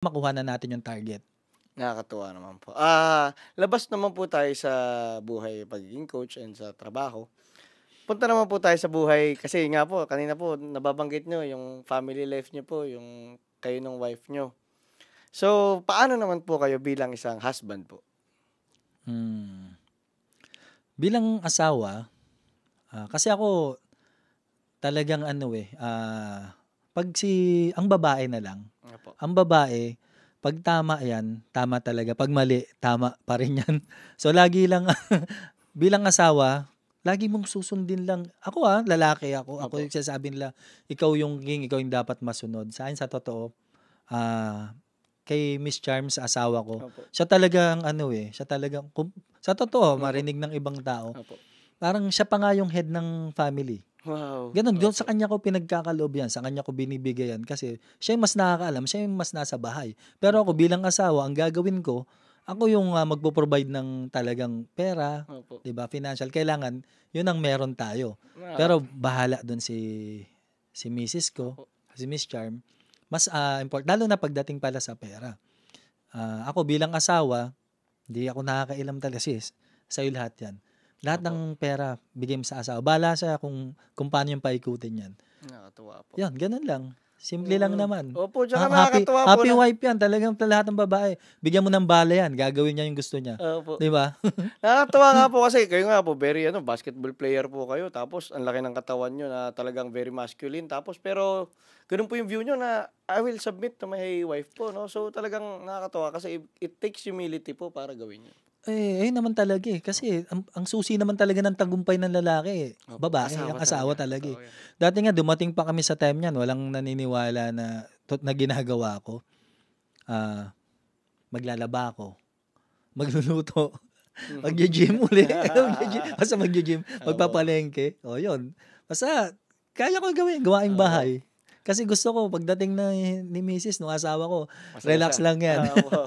makuha na natin yung target. Nakakatuwa naman po. Labas naman po tayo sa buhay pagiging coach and sa trabaho. Punta naman po tayo sa buhay kasi nga po kanina po nababanggit niyo yung family life niyo po, yung kayo nung wife niyo. So, paano naman po kayo bilang isang husband po? Hmm. Bilang asawa, kasi ako talagang ano, 'pag ang babae na lang, Opo, ang babae 'pag tama 'yan, tama talaga, 'pag mali, tama pa rin 'yan. So, lagi lang bilang asawa, lagi mong susundin lang ako, lalaki ako, ako opo, yung sinasabi nila, ikaw yung king, ikaw yung dapat masunod. Sa'kin sa totoo, ah, kay Miss Charms, asawa ko, opo, siya talagang ano, siya talagang sa totoo opo, marinig ng ibang tao, opo. parang siya pa nga yung head ng family. Wow, Gano'n, do'n sa opo, kanya ko pinagkakaloob 'yan, sa kanya ko binibigay 'yan kasi siya yung mas nakakaalam, siya yung mas nasa bahay. Pero ako opo, bilang asawa, ang gagawin ko, ako yung, magpo-provide ng talagang pera, opo. 'di ba, financial. Kailangan 'yun ang meron tayo. Nakaka Pero bahala do'n si misis ko, opo, si Miss Charm, mas, lalo na pagdating pala sa pera. Ako bilang asawa, hindi ako nakakailam talaga sis, sa'yo lahat 'yan. Lahat opo. ng pera bigay mo sa asawa, bahala siya kung paano niya paikutin 'yan. Nakakatuwa po. 'Yan, gano'n lang, simple lang naman. Opo, tsaka Happy nakakatuwa po happy na wife 'yan, talagang lahat ng babae, bigyan mo ng bala 'yan, gagawin niya yung gusto niya, opo. 'di ba? Nakakatuwa nga po kasi kayo nga po very basketball player po kayo tapos ang laki ng katawan niyo na talagang very masculine tapos pero gano'n po yung view niyo na, "I will submit to my wife po," 'no? So, talagang nakakatuwa kasi it takes humility po para gawin 'yun. Ayun naman talaga, kasi ang susi naman talaga ng tagumpay ng lalaki, Opo, babae, ang asawa asawa talaga, talaga, totoo 'yan. Dati nga dumating pa kami sa time niyan, walang naniniwala na ginagawa ko, ah, maglalaba ako, magluluto, maggi-gym uli, basta maggi-gym, Opo, magpapalengke, oh 'yun. Basta kaya ko gawin, gawaing opo, bahay. Kasi gusto ko pagdating ni misis nung asawa ko, masaya siya. relax lang 'yan. Opo,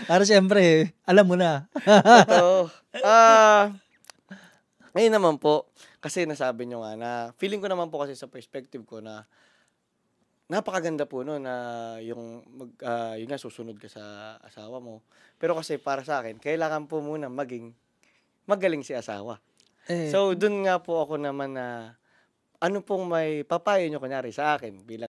Para siyempre alam mo na. totoo. Ayun naman po, kasi nasabi niyo nga na feeling ko naman po kasi sa perspective ko na napakaganda po nun na yun nga susunod ka sa asawa mo. Pero kasi para sa akin kailangan po muna maging magaling si asawa. Eh So, dun nga po ako naman na ano pong may papayo niyo kunyari sa akin bilang